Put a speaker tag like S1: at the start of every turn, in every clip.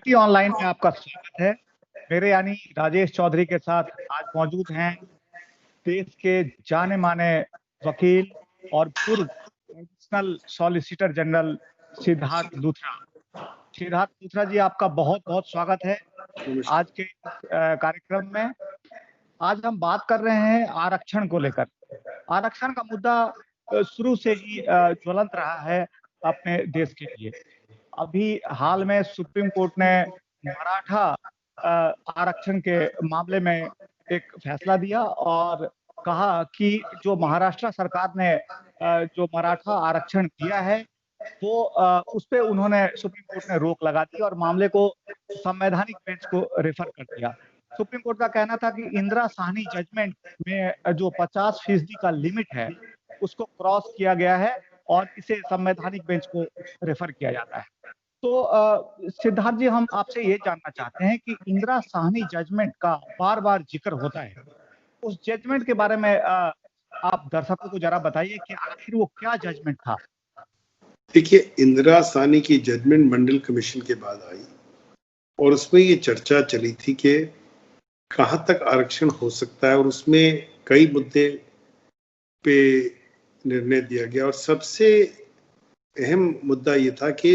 S1: की ऑनलाइन में आपका स्वागत है। मेरे यानी राजेश चौधरी के साथ आज मौजूद हैं देश के जाने माने वकील और पूर्व additional solicitor general Siddharth Luthra. Siddharth Luthra ji, आपका बहुत बहुत स्वागत है आज के कार्यक्रम में। आज हम बात कर रहे हैं आरक्षण को लेकर। आरक्षण का मुद्दा शुरू से ही ज्वलंत रहा है अपने देश के लिए। अभी हाल में सुप्रीम कोर्ट ने मराठा आरक्षण के मामले में एक फैसला दिया और कहा कि जो महाराष्ट्र सरकार ने जो मराठा आरक्षण दिया है वो उस पे उन्होंने सुप्रीम कोर्ट ने रोक लगा दी और मामले को संवैधानिक बेंच को रेफर कर दिया। सुप्रीम कोर्ट का कहना था कि इंदिरा साहनी जजमेंट में जो 50% का लिमिट है उसको क्रॉस किया गया है और इसे संवैधानिक बेंच को रेफर किया जाता है। तो सिद्धार्थ जी, हम आपसे ये जानना चाहते हैं कि इंदिरा साहनी जजमेंट का बार बार जिक्र होता है, उस जजमेंट के बारे में आप दर्शकों को जरा बताइए कि आखिर वो क्या जजमेंट था।
S2: देखिए, इंदिरा साहनी की जजमेंट मंडल कमीशन के बाद आई और उसमें ये चर्चा चली थी कि कहां तक आरक्षण हो सकता है और उसमें कई मुद्दे पे निर्णय दिया गया और सबसे अहम मुद्दा ये था कि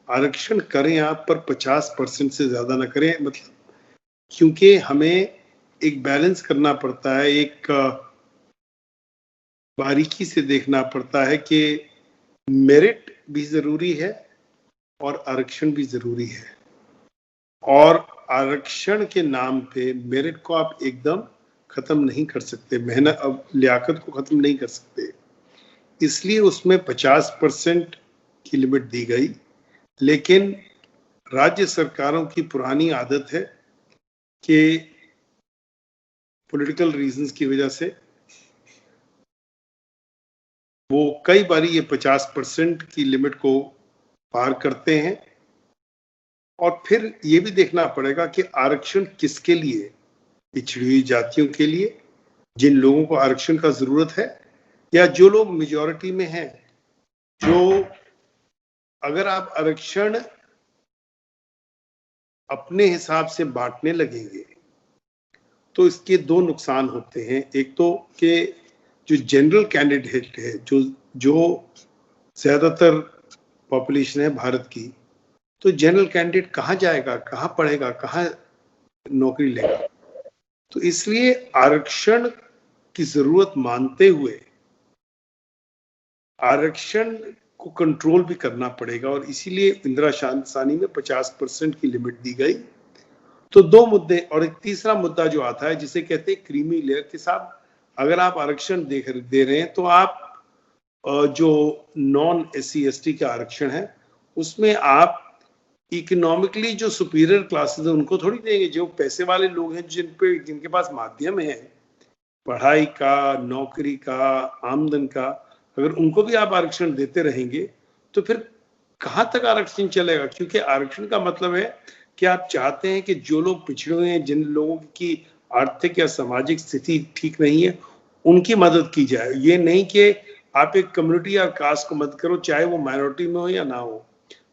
S2: आरक्षण करें आप, पर 50% से ज्यादा ना करें। मतलब क्योंकि हमें एक बैलेंस करना पड़ता है, एक बारीकी से देखना पड़ता है कि मेरिट भी जरूरी है और आरक्षण भी जरूरी है। और आरक्षण के नाम पे मेरिट को आप एकदम खत्म नहीं कर सकते, मेहनत अब लियाकत को खत्म नहीं कर सकते। इसलिए उसमें 50% की लिमिट दी गई। लेकिन राज्य सरकारों की पुरानी आदत है कि पॉलिटिकल रीजंस की वजह से वो कई बार ये 50% की लिमिट को पार करते हैं। और फिर ये भी देखना पड़ेगा कि आरक्षण किसके लिए, पिछड़ी हुई जातियों के लिए, जिन लोगों को आरक्षण का जरूरत है, या जो लोग मेजॉरिटी में हैं, जो अगर आप आरक्षण अपने हिसाब से बांटने लगेंगे तो इसके दो नुकसान होते हैं। एक तो कि जो जनरल कैंडिडेट है, जो ज्यादातर पॉपुलेशन है भारत की, तो जनरल कैंडिडेट कहाँ जाएगा, कहाँ पढ़ेगा, कहाँ नौकरी लेगा। तो इसलिए आरक्षण की जरूरत मानते हुए आरक्षण को कंट्रोल भी करना पड़ेगा और इसीलिए इंदिरा साहनी में 50% की लिमिट दी गई। तो दो मुद्दे, और एक तीसरा मुद्दा जो आता है जिसे कहते हैं क्रीमी लेयर के साथ, अगर आप आरक्षण दे रहे हैं तो आप जो नॉन SC ST का आरक्षण है उसमें आप इकोनॉमिकली जो सुपीरियर क्लासेस है उनको थोड़ी देंगे। जो पैसे वाले लोग हैं, जिनके पास माध्यम है पढ़ाई का, नौकरी का, आमदन का, अगर उनको भी आप आरक्षण देते रहेंगे तो फिर कहां तक आरक्षण चलेगा। क्योंकि आरक्षण का मतलब है कि आप चाहते हैं कि जो लोग पिछड़े हुए हैं, जिन लोगों की आर्थिक या सामाजिक स्थिति ठीक नहीं है, उनकी मदद की जाए। ये नहीं कि आप एक कम्युनिटी या कास्ट को मदद करो, चाहे वो माइनॉरिटी में हो या ना हो।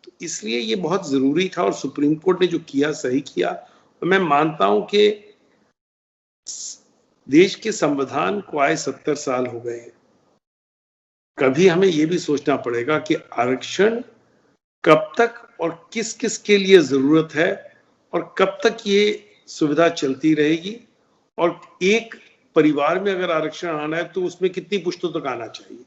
S2: तो इसलिए ये बहुत जरूरी था और सुप्रीम कोर्ट ने जो किया सही किया। तो मैं मानता हूं कि देश के संविधान को आए 70 साल हो गए हैं। कभी हमें यह भी सोचना पड़ेगा कि आरक्षण कब तक और किस किस के लिए जरूरत है और कब तक ये सुविधा चलती रहेगी, और एक परिवार में अगर आरक्षण आना है तो उसमें कितनी पुश्तों तक आना चाहिए।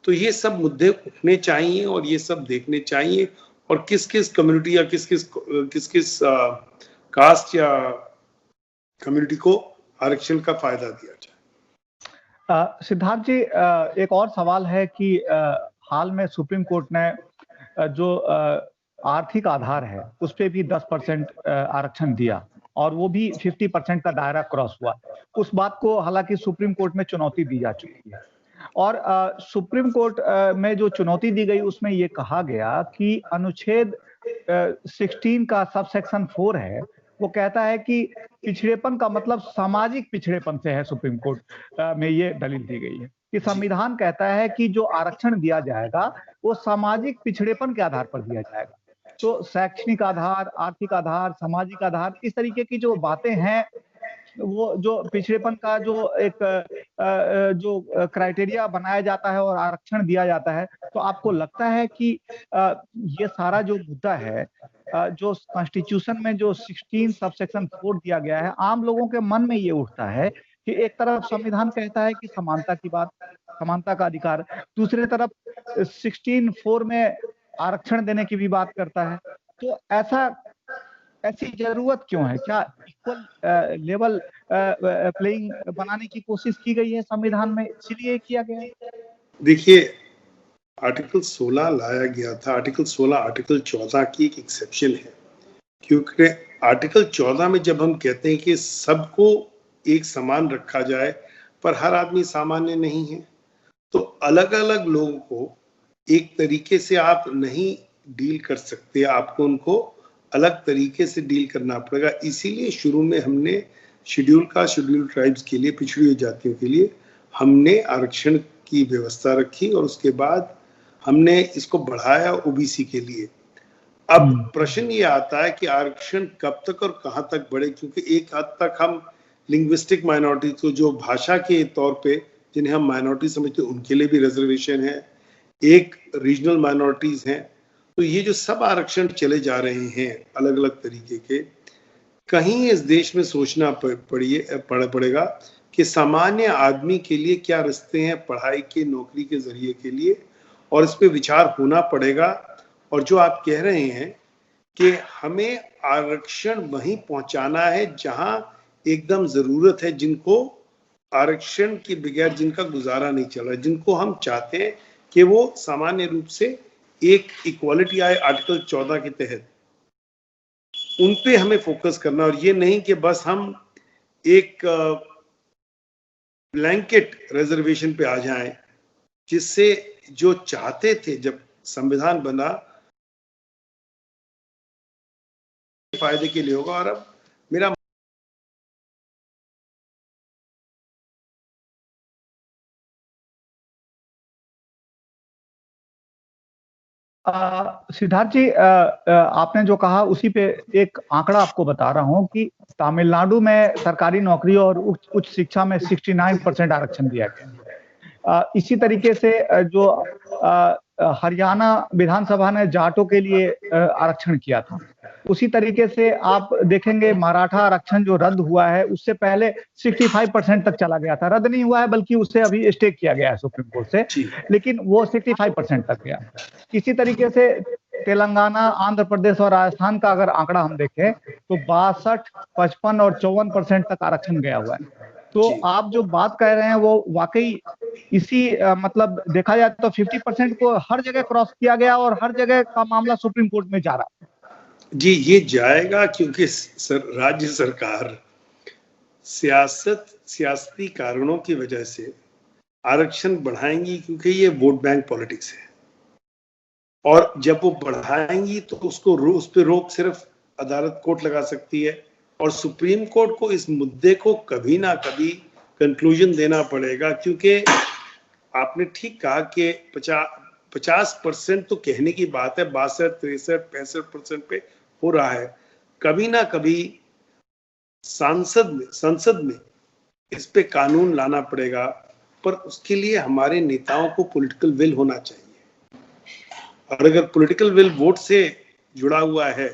S2: तो ये सब मुद्दे उठने चाहिए और ये सब देखने चाहिए, और किस किस कम्युनिटी या किस किस कास्ट या कम्युनिटी को आरक्षण का फायदा दिया जाए।
S1: सिद्धार्थ जी, एक और सवाल है कि हाल में सुप्रीम कोर्ट ने जो आर्थिक आधार है उस पे भी 10% आरक्षण दिया और वो भी 50% का दायरा क्रॉस हुआ। उस बात को हालांकि सुप्रीम कोर्ट में चुनौती दी जा चुकी है और सुप्रीम कोर्ट में जो चुनौती दी गई उसमें ये कहा गया कि अनुच्छेद 16 का सबसेक्शन 4 है, वो कहता है कि पिछड़ेपन का मतलब सामाजिक पिछड़ेपन से है। सुप्रीम कोर्ट में ये दलील दी गई है कि संविधान कहता है कि जो आरक्षण दिया जाएगा वो सामाजिक पिछड़ेपन के आधार पर दिया जाएगा। तो शैक्षणिक आधार, आर्थिक आधार, सामाजिक आधार, इस तरीके की जो बातें हैं, वो जो पिछड़ेपन का जो एक जो क्राइटेरिया बनाया जाता है और आरक्षण दिया जाता है, तो आपको लगता है कि ये सारा जो मुद्दा है, जो कॉन्स्टिट्यूशन में जो 16 सबसेक्शन 4 दिया गया है, आम लोगों के मन में ये उठता है कि एक तरफ संविधान कहता है कि समानता की बात, समानता का अधिकार, दूसरी तरफ 16(4) में आरक्षण देने की भी बात करता है। तो ऐसी जरूरत क्यों है? क्या इक्वल लेवल प्लेइंग बनाने की कोशिश की गई है संविधान में, इसलिए किया गया है?
S2: देखिए, आर्टिकल 16 लाया गया था। आर्टिकल 16 आर्टिकल 14 की एक एक्सेप्शन है, क्योंकि आर्टिकल 14 में जब हम कहते हैं कि सबको एक समान रखा जाए, पर हर आदमी सामान्य नहीं है, तो अलग अलग लोगों को एक तरीके से आप नहीं डील कर सकते, आपको उनको अलग तरीके से डील करना पड़ेगा। इसीलिए शुरू में हमने शेड्यूल ट्राइब्स के लिए, पिछड़ी हुई जातियों के लिए हमने आरक्षण की व्यवस्था रखी, और उसके बाद हमने इसको बढ़ाया ओबीसी के लिए। अब प्रश्न ये आता है कि आरक्षण कब तक और कहां तक बढ़े, क्योंकि एक हद तक हम लिंग्विस्टिक माइनॉरिटी को, जो भाषा के तौर पे जिन्हें हम माइनॉरिटी समझते हैं, उनके लिए भी रिजर्वेशन है, एक रीजनल माइनॉरिटीज हैं। तो ये जो सब आरक्षण चले जा रहे हैं अलग अलग तरीके के, कहीं इस देश में सोचना पड़ेगा कि सामान्य आदमी के लिए क्या रास्ते हैं पढ़ाई के, नौकरी के जरिए के लिए, और इस पे विचार होना पड़ेगा। और जो आप कह रहे हैं कि हमें आरक्षण वहीं पहुंचाना है जहां एकदम जरूरत है, जिनको आरक्षण के बगैर जिनका गुजारा नहीं चल रहा, जिनको हम चाहते हैं कि वो सामान्य रूप से एक इक्वालिटी आए आर्टिकल 14 के तहत, उन पे हमें फोकस करना। और ये नहीं कि बस हम एक ब्लैंकेट रिजर्वेशन पे आ जाएं, जिससे जो चाहते थे जब संविधान बना फायदे के लिए होगा। और अब मेरा
S1: सिद्धार्थ जी, आपने जो कहा उसी पे एक आंकड़ा आपको बता रहा हूं कि तमिलनाडु में सरकारी नौकरी और उच्च शिक्षा में 69% आरक्षण दिया गया। इसी तरीके से जो हरियाणा विधानसभा ने जाटों के लिए आरक्षण किया था, उसी तरीके से आप देखेंगे मराठा आरक्षण जो रद्द हुआ है, उससे पहले 65% तक चला गया था। रद्द नहीं हुआ है, बल्कि उसे अभी स्टे किया गया है सुप्रीम कोर्ट से, लेकिन वो 65% तक गया। इसी तरीके से तेलंगाना, आंध्र प्रदेश और राजस्थान का अगर आंकड़ा हम देखें तो 62, 55 और 54% तक आरक्षण गया हुआ है। तो आप जो बात कह रहे हैं वो वाकई इसी मतलब देखा जाए तो 50% को हर जगह क्रॉस किया गया और हर जगह का मामला सुप्रीम कोर्ट में जा रहा है।
S2: जी, ये जाएगा क्योंकि राज्य सरकार सियासती कारणों की वजह से आरक्षण बढ़ाएंगी, क्योंकि ये वोट बैंक पॉलिटिक्स है। और जब वो बढ़ाएंगी तो उस पर रोक सिर्फ अदालत, कोर्ट लगा सकती है, और सुप्रीम कोर्ट को इस मुद्दे को कभी ना कभी कंक्लूजन देना पड़ेगा। क्योंकि आपने ठीक कहा कि 50% तो कहने की बात है, 62, 63, 65% पे हो रहा है। कभी ना कभी संसद में इस पे कानून लाना पड़ेगा, पर उसके लिए हमारे नेताओं को पॉलिटिकल विल होना चाहिए। और अगर पॉलिटिकल विल वोट से जुड़ा हुआ है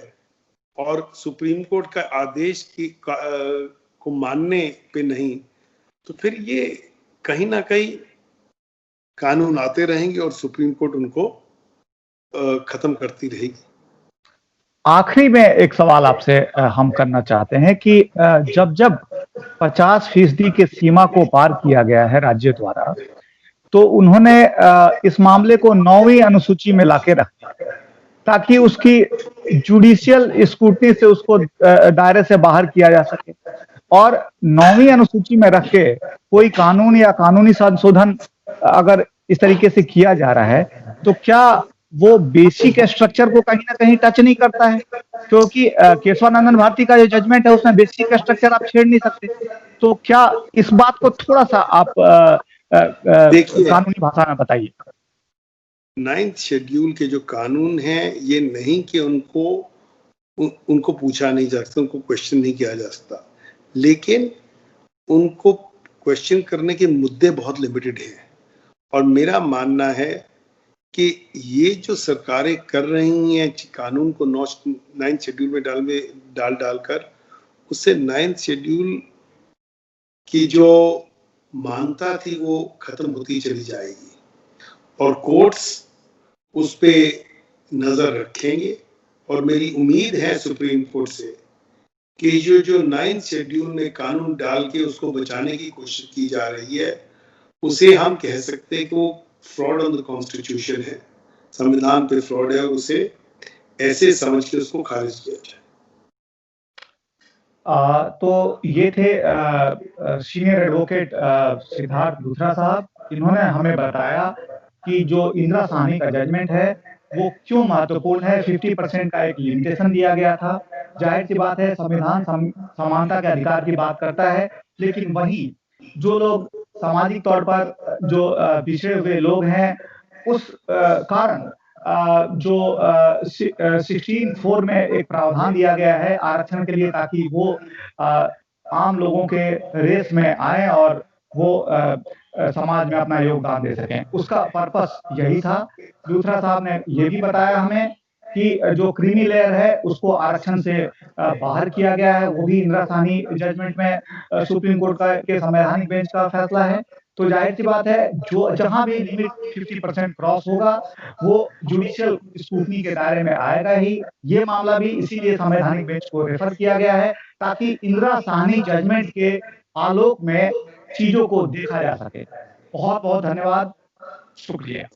S2: और सुप्रीम कोर्ट का आदेश को मानने पे नहीं, तो फिर ये कहीं ना कहीं कानून आते रहेंगे और सुप्रीम कोर्ट उनको खत्म करती रहेगी।
S1: आखिरी में एक सवाल आपसे हम करना चाहते हैं कि जब 50% की सीमा को पार किया गया है राज्य द्वारा, तो उन्होंने इस मामले को 9वीं अनुसूची में लाके रखा ताकि उसकी जुडिशियल स्क्रूटनी से उसको दायरे से बाहर किया जा सके। और 9वीं अनुसूची में रख के कोई कानून या कानूनी संशोधन अगर इस तरीके से किया जा रहा है, तो क्या वो बेसिक स्ट्रक्चर को कहीं ना कहीं टच नहीं करता है? क्योंकि केशवानंदन भारती का जो जजमेंट है उसमें बेसिक स्ट्रक्चर आप छेड़ नहीं सकते। तो क्या इस बात को थोड़ा सा आप कानूनी भाषा में बताइए।
S2: 9th शेड्यूल के जो कानून हैं ये नहीं कि उनको पूछा नहीं जा सकता, उनको क्वेश्चन नहीं किया जा सकता, लेकिन उनको क्वेश्चन करने के मुद्दे बहुत लिमिटेड हैं। और मेरा मानना है कि ये जो सरकारें कर रही हैं कानून को 9th शेड्यूल में डालकर उससे 9th शेड्यूल की जो मान्यता थी वो खत्म होती चली जाएगी और कोर्ट्स उस पे नजर रखेंगे। और मेरी उम्मीद है सुप्रीम कोर्ट से कि जो 9th शेड्यूल में कानून डाल के उसको बचाने की कोशिश की जा रही है उसे हम कह सकते हैं कि वो फ्रॉड ऑन द कॉन्स्टिट्यूशन है, संविधान पे फ्रॉड है, और उसे ऐसे समझ के उसको खारिज किया जाए।
S1: तो ये थे सीनियर एडवोकेट सिद्धार्थ लूथरा साहब। इन्होंने हमें बताया कि जो इंदिरा साहनी का जजमेंट है वो क्यों महत्वपूर्ण है। 50% का एक लिमिटेशन दिया गया था। जाहिर सी बात है संविधान समानता के अधिकार की बात करता है, लेकिन वही जो लोग सामाजिक तौर पर जो पिछड़े हुए लोग हैं उस कारण जो 16(4) में एक प्रावधान दिया गया है आरक्षण के लिए, ताकि वो आम लोगों के रेस में आए और वो समाज में अपना योगदान दे सकें। उसका पर्पस यही था। लूथरा साहब ने ये भी बताया हमें कि जो क्रीमी लेयर है उसको आरक्षण से बाहर किया गया है, वो भी इंदिरा साहनी जजमेंट में सुप्रीम कोर्ट के संवैधानिक बेंच का फैसला है। तो जाहिर सी बात है जो जहां भी लिमिट 50% क्रॉस होगा वो जुडिशियल स्क्रूटनी के दायरे में आएगा ही। ये मामला भी इसीलिए संवैधानिक बेंच को रेफर किया गया है ताकि इंदिरा साहनी जजमेंट के आलोक में चीजों को देखा जा सके। बहुत बहुत धन्यवाद, शुक्रिया।